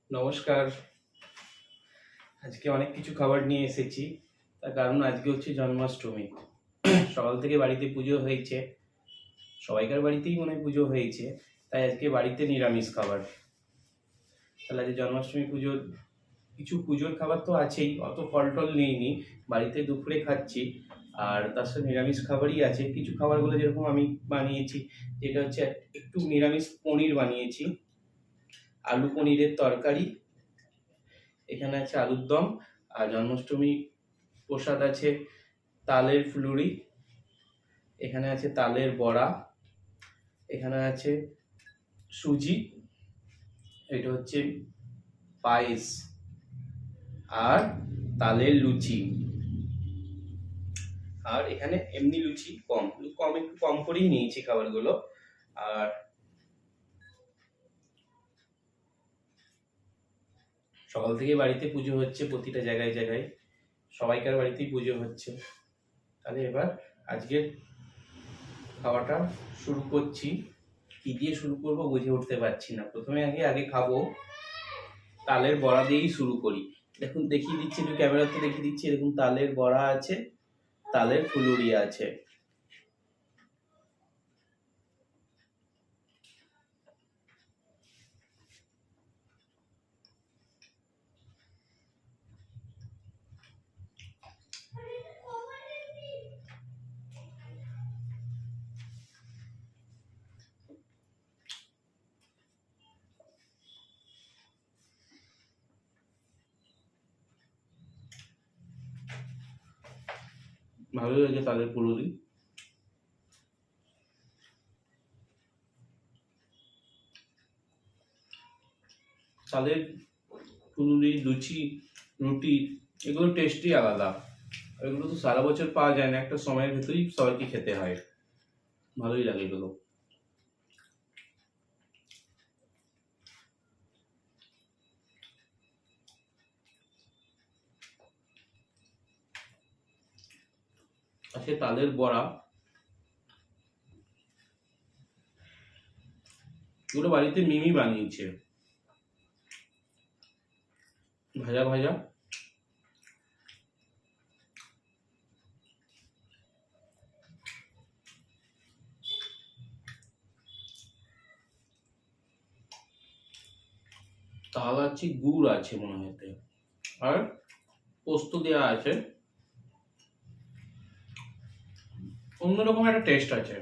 নমস্কার। আজকে অনেক কিছু খাবার নিয়ে এসেছি, তার কারণ আজকে হচ্ছে জন্মাষ্টমী। সকাল থেকে বাড়িতে পুজো হয়েছে, সবাইকার বাড়িতেই মনে হয় পুজো হয়েছে, তাই আজকে বাড়িতে নিরামিষ খাবার। তাহলে আজকে জন্মাষ্টমী পুজোর কিছু পুজোর খাবার তো আছেই, অত ফল টল নিইনি, বাড়িতে দুপুরে খাচ্ছি। আর তার সাথে নিরামিষ খাবারই আছে। কিছু খাবারগুলো যেরকম আমি বানিয়েছি, যেটা হচ্ছে একটু নিরামিষ পনির বানিয়েছি, আলু পনিরের তরকারি, এখানে আছে আলুর দম, আর জন্মাষ্টমী প্রসাদ আছে তালের ফুলুরি, এখানে আছে তালের বড়া, এখানে আছে সুজি, এটা হচ্ছে পায়েস, আর তালের লুচি। আর এখানে এমনি লুচি কম কম একটু কম করেই নিয়েছি খাবারগুলো। আর সকাল থেকে বাড়িতে পুজো হচ্ছে, প্রতিটা জায়গায় জায়গায় সবাইকার বাড়িতেই পুজো হচ্ছে। তাহলে এবার আজকের খাওয়াটা শুরু করছি। কি দিয়ে শুরু করব বুঝে উঠতে পারছি না। প্রথমে আগে খাবো তালের বড়া দিয়েই শুরু করি। দেখুন দেখিয়ে দিচ্ছি, একটু ক্যামেরাতে দেখিয়ে দিচ্ছি। এরকম তালের বড়া আছে, তালের ফুলুরি আছে। ভালোই লাগে তালের ফুলুরি। তালের ফুলুরি, লুচি, রুটি, এগুলো টেস্টই আলাদা। এগুলো তো সারা বছর পাওয়া যায় না, একটা সময়ের ভেতরেই সবাইকে খেতে হয়। ভালোই লাগে এগুলো। আছে তালের বড়া, এগুলো বাড়িতে মিমি বানিয়েছে, ভাজা ভাজা। তাল আছে, গুড় আছে মনে হয় এতে, আর পোস্ত দেওয়া আছে। অন্যরকম একটা টেস্ট আছে,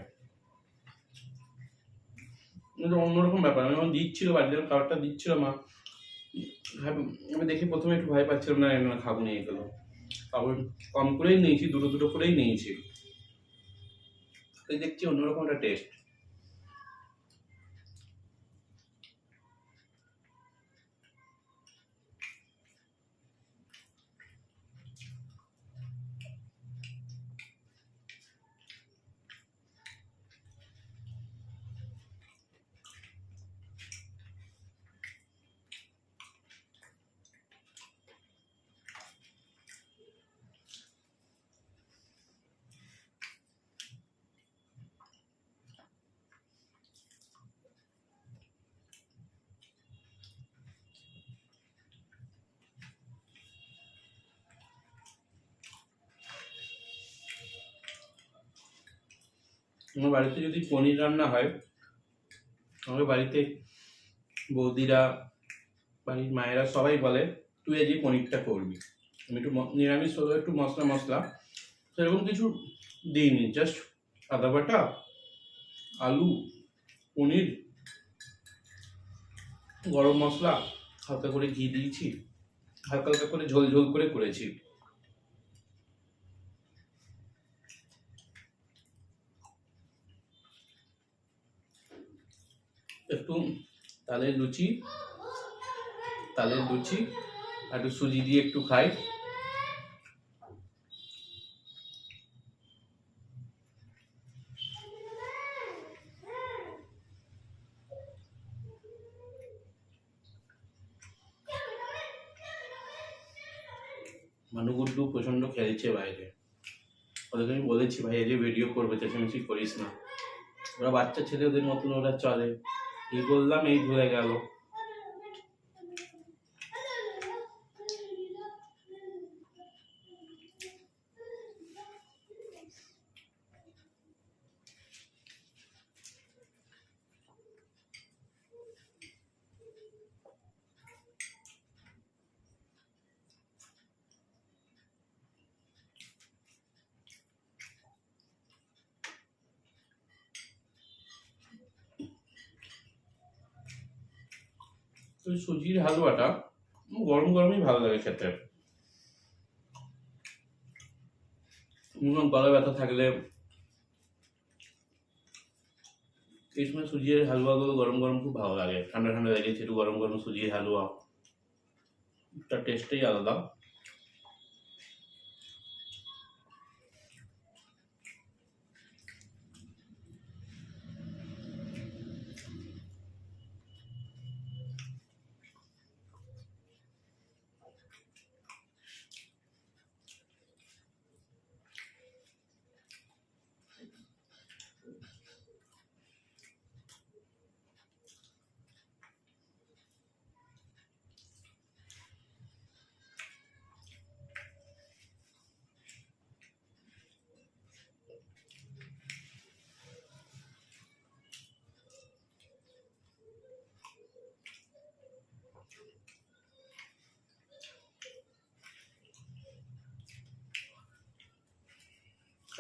অন্যরকম ব্যাপার। আমি যখন দিচ্ছিল বাড়িতে, খাবারটা দিচ্ছিল মা, আমি দেখে প্রথমে একটু ভয় পাচ্ছিলাম, না না খাবো না এগুলো। খাবার কম করেই নিয়েছি, দুটো দুটো করেই নিয়েছি, তাই দেখছি অন্যরকম একটা টেস্ট। আমার বাড়িতে যদি পনির রান্না হয়, আমার বাড়িতে বৌদিরা, বাড়ির মায়েরা সবাই বলে তুই আজকে পনিরটা করবি। আমি একটু নিরামিষ হলো, একটু মশলা মশলা সেরকম কিছু দিইনি, জাস্ট আদা বাটা, আলু, পনির, গরম মশলা, হালকা করে ঘি দিয়েছি, হালকা হালকা করে ঝোল ঝোল করে করেছি। একটু তালের লুচি, আর একটু সুজি দিয়ে একটু খাই। মানুগুড্ডু প্রচন্ড খেলছে বাইরে, ওদেরকে আমি বলেছি ভাই আজকে ভিডিও করবো, চেঁচামেচি করিস না। ওরা বাচ্চা ছেলে, ওদের মতন ওরা চলে। এই বললাম, এই ভুলে গেল। ওই সুজির হালুয়াটা গরম গরমই ভালো লাগে খেতে। গলা ব্যথা থাকলে এই সময় সুজির হালুয়াগুলো গরম গরম খুব ভালো লাগে। ঠান্ডা ঠান্ডা লেগেছে, একটু গরম গরম সুজির হালুয়া, তার টেস্টটাই আলাদা।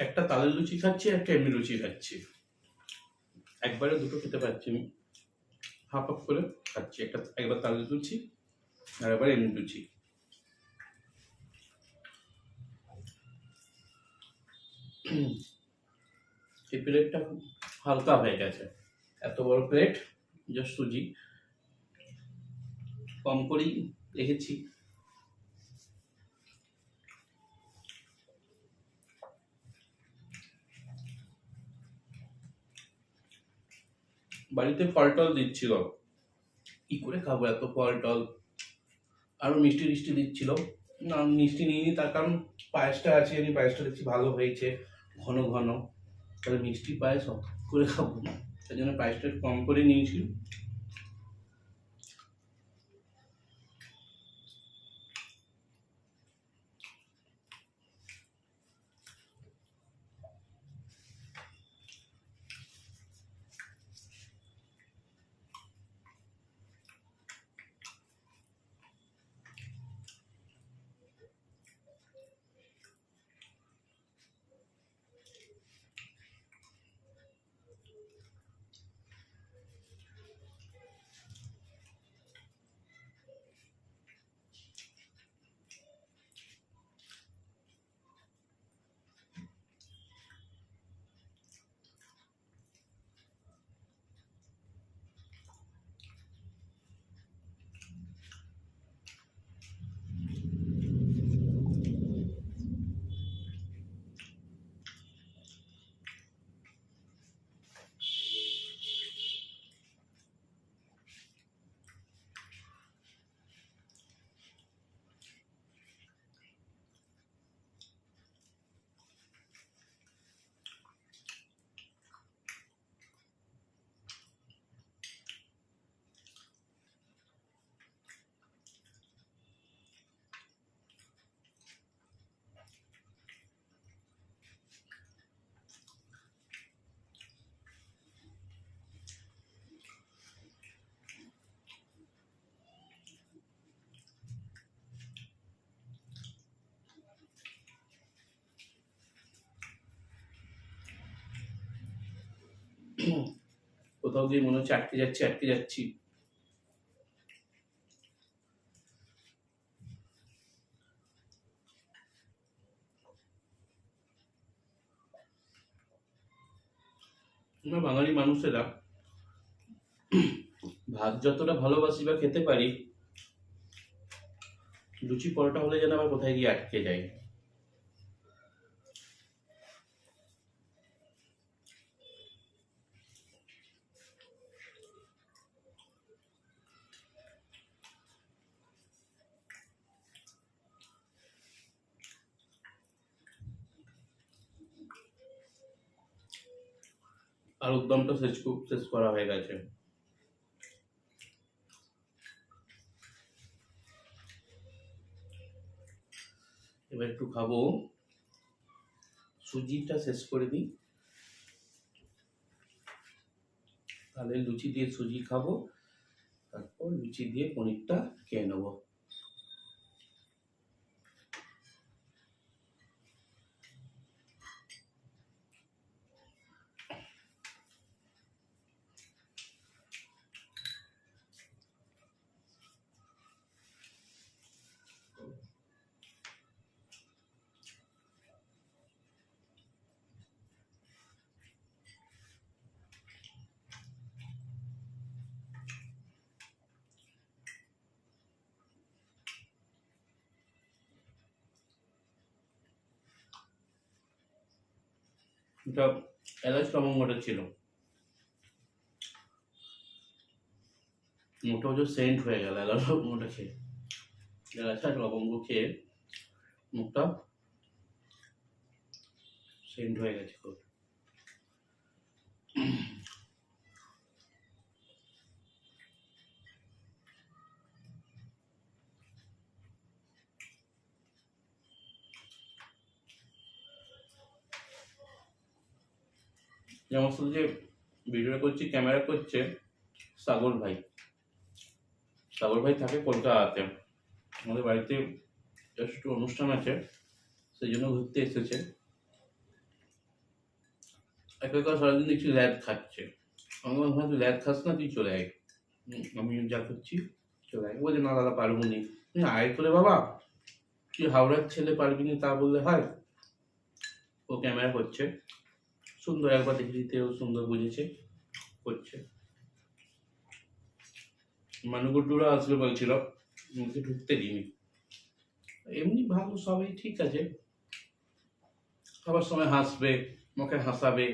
একটা তালের লুচি খাচ্ছি, একটা এমনি লুচি খাচ্ছি, একবারে দুটো খেতে পারছি আমি। হাফ হাফ করে খাচ্ছি, একবার তালের লুচি আর একবার এমনি লুচি। এই প্লেটটা খুব হালকা হয়ে গেছে, এত বড় প্লেট, জাস্ট সুজি কম করেই রেখেছি। বাড়িতে ফল টল দিচ্ছিল, কি করে খাবো এত ফল টল, আরো মিষ্টি টিষ্টি দিচ্ছিল না, মিষ্টি নিইনি, তার কারণ পায়েসটা আছে, আমি পায়েসটা দেখছি ভালো হয়েছে ঘন ঘন, তাহলে মিষ্টি পায়েস করে খাবো না, তাই জন্য পায়েসটা একটু কম করে নিয়েছি। কোথাও গিয়ে মনে হচ্ছে আটকে যাচ্ছি। আমরা বাঙালি মানুষেরা ভাত যতটা ভালোবাসি বা খেতে পারি, লুচি পরোটা হলে যেন আবার কোথায় গিয়ে আটকে যায়। আর উদ্যমটা শেষ করা হয়ে গেছে। এবার একটু খাবো, সুজিটা শেষ করে দিই, তাহলে লুচি দিয়ে সুজি খাবো, তারপর লুচি দিয়ে পনিরটা খেয়ে নেবো। এটা এলাচ লবঙ্গটা ছিল, মোটা হচ্ছে সেন্ট হয়ে গেল এলাচ লবঙ্গটা খেয়ে। এলাচ আর লবঙ্গ খেয়ে মুখটা সেন্ট হয়ে গেছে খুব। যেমন শুধু যে ভিডিও করছি, ক্যামেরা করছে সাগর ভাই। সাগর ভাই থাকে কলকাতাতে, আমাদের বাড়িতে একটু অনুষ্ঠান আছে, সেই জন্য ঘুরতে এসেছে। একা একা সারাদিন দেখছি ল্যাদ খাচ্ছে। আমি বললাম তুই ল্যাদ খাস না, তুই চলে আয়, আমি যা করছি চলে আয়। বলছে না দাদা পারবো নি। আয় তোলে বাবা, তুই হাওড়ার ছেলে পারবি না তা বললে হয়? ও ক্যামেরা করছে, সুন্দর একবার দেখে দিতেও সুন্দর বুঝেছে, করছে। মানুগুড্ডুরা আসবে বলছিল, মুখে ঢুকতে দিইনি। এমনি ভালো, সবাই ঠিক আছে, সবার সময় হাসবে, মুখে হাসাবে।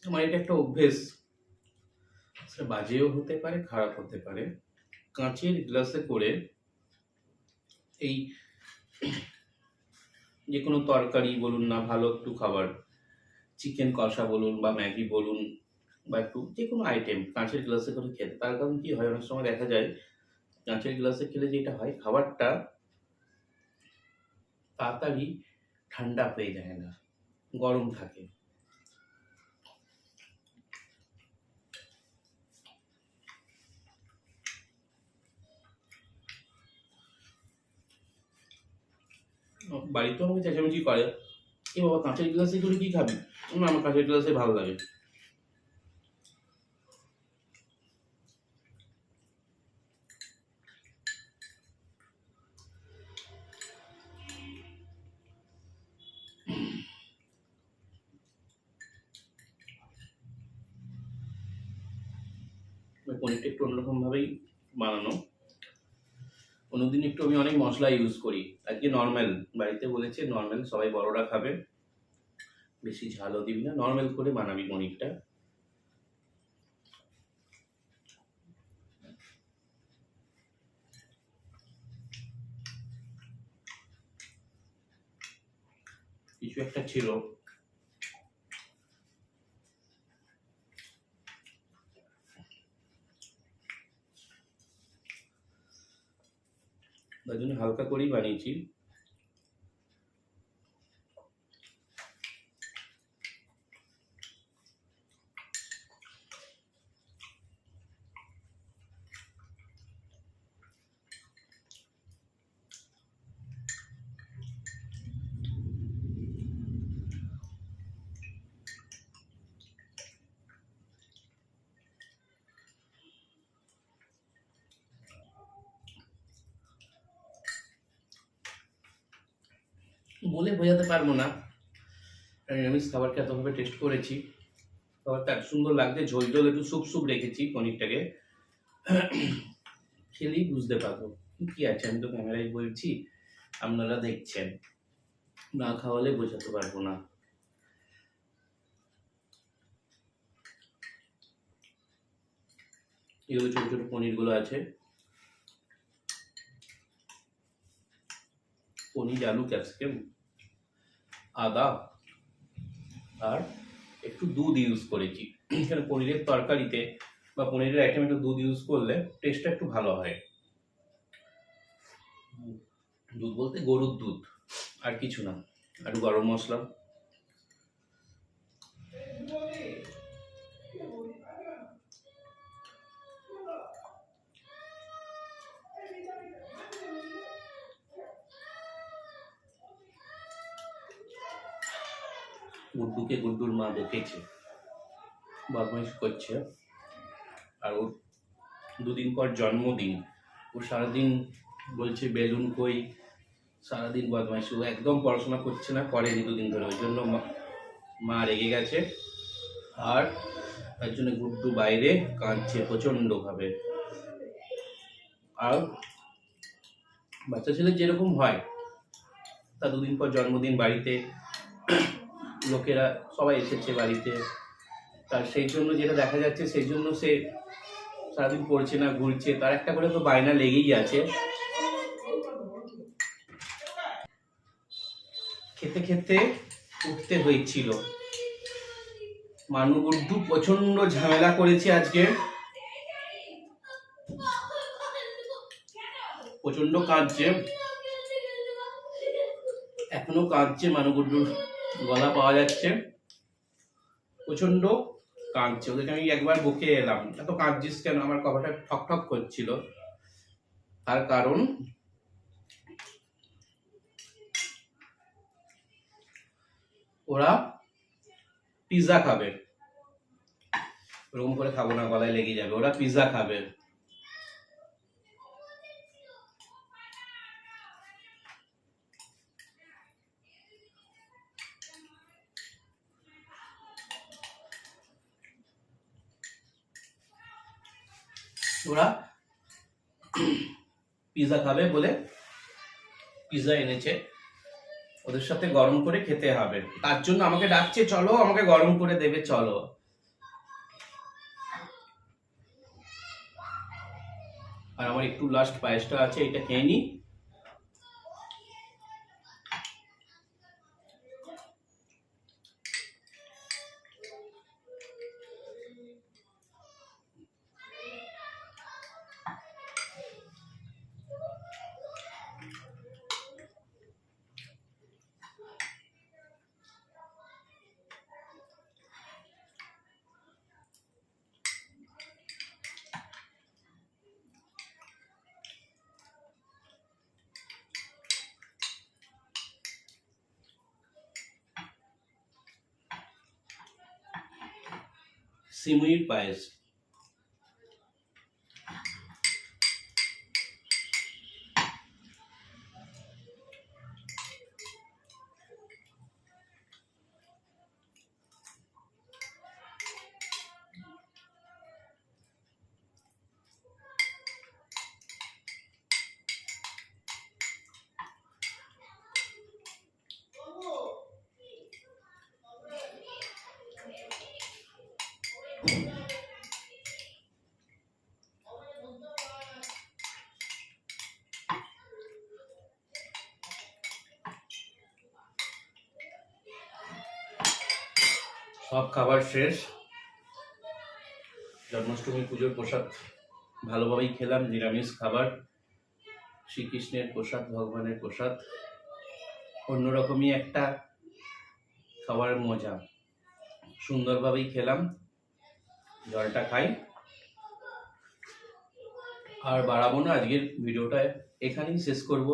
আমার এটা একটা অভ্যেস, সেটা বাজেও হতে পারে, খারাপ হতে পারে। কাঁচের গ্লাসে করে এই যে কোনো তরকারি বলুন না, ভালো একটু খাবার, চিকেন কষা বলুন বা ম্যাগি বলুন বা একটু যে কোনো আইটেম কাঁচের গ্লাসে করে খেতে। তার কারণ কি হয়, অনেক সময় দেখা যায় কাঁচের গ্লাসে খেলে যেটা হয়, খাবারটা তাড়াতাড়ি ঠান্ডা হয়ে যায় না, গরম থাকে। বাড়িতেও আমাকে চেঁচামেচি করে, এ বাবা কাঁচের গ্লাসে করে কি খাবি? না, আমার কাঁচের গ্লাসে ভালো লাগে। পনিরটা একটু অন্যরকম ভাবেই বানানো। কোনোদিন একটু আমি অনেক মশলা ইউজ করি, আজকে নর্মাল, বাড়িতে বলেছে নর্মাল, সবাই বড়রা খাবে, বেশি ঝালও দিবি না, নর্মাল করে বানাবি পনিরটা। কিছু একটা ছিল, তার জন্য হালকা করেই বানিয়েছি। বলে বোঝাতে পারবো না, নিরামিষ খাবারকে এতভাবে টেস্ট করেছি, খাবারটা এত সুন্দর লাগছে। ঝোল ঝোল একটু স্যুপ স্যুপ রেখেছি পনিরটাকে, খেলেই বুঝতে পারবো কি আছে। আমি তো ক্যামেরায় বলছি, আপনারা দেখছেন, না খাওয়ালে বোঝাতে পারবো না। এগুলো ছোট ছোট পনিরগুলো আছে, পনির, আলু, ক্যাপসিকাম, আদা আর একটু দুধ ইউজ করেছি। এখানে পনিরের তরকারিতে বা পনিরের আইটেম একটু দুধ ইউজ করলে টেস্টটা একটু ভালো হয়। দুধ বলতে গরুর দুধ, আর কিছু না। আর গরম মশলা, গুড্ডুকে গুড্ডুর মা বকেছে, বদমাইশ করছে। আর ওর দুদিন পর জন্মদিন, ও সারাদিন বলছে বেলুন কই, সারাদিন বদমাইশ। ও একদম পড়াশোনা করছে না, করেনি দুদিন ধরে, ওই জন্য মা রেগে গেছে। আর তার জন্য গুড্ডু বাইরে কাঁদছে প্রচণ্ডভাবে। আর বাচ্চা ছেলে যেরকম হয়, তার দুদিন পর জন্মদিন, বাড়িতে লোকেরা সবাই এসেছে বাড়িতে, তার সেই জন্য যেটা দেখা যাচ্ছে, সেই জন্য সে সারাদিন পড়ছে না, ঘুরছে, তার একটা করে তো বায়না লেগেই আছে। খেতে খেতে উঠতে হয়েছিল। মানু গুড্ডু প্রচন্ড ঝামেলা করেছে আজকে, প্রচন্ড কাঁদছে, এখনো কাঁদছে। মানু গুড্ডুর গলা পাওয়া যাচ্ছে, প্রচন্ড কাঁদছে। ওদেরকে আমি একবার বকে এলাম, এত কাঁদছিস কেন? আমার কথাটা ঠক ঠক করছিল। তার কারণ ওরা পিৎজা খাবে। ওরকম করে খাবো না, গলায় লেগে যাবে। ওরা পিৎজা খাবে। ওরা পিৎজা খাবে বলে পিৎজা এনেছে, ওদের সাথে গরম করে খেতে হবে। তার জন্য আমাকে ডাকছে, চলো আমাকে গরম করে দেবে, চলো। আর আমার একটু লাস্ট পায়েসটা আছে, এটা খেয়ে নি। সিমুইর পায়েস। সব খাবার শেষ। জন্মাষ্টমী পুজোর প্রসাদ ভালোভাবেই খেলাম, নিরামিষ খাবার, শ্রীকৃষ্ণের প্রসাদ, ভগবানের প্রসাদ, অন্যরকমই একটা খাবার মজা। সুন্দরভাবেই খেলাম। জলটা খাই, আর বাড়াবো না। আজকের ভিডিওটা এখানেই শেষ করব।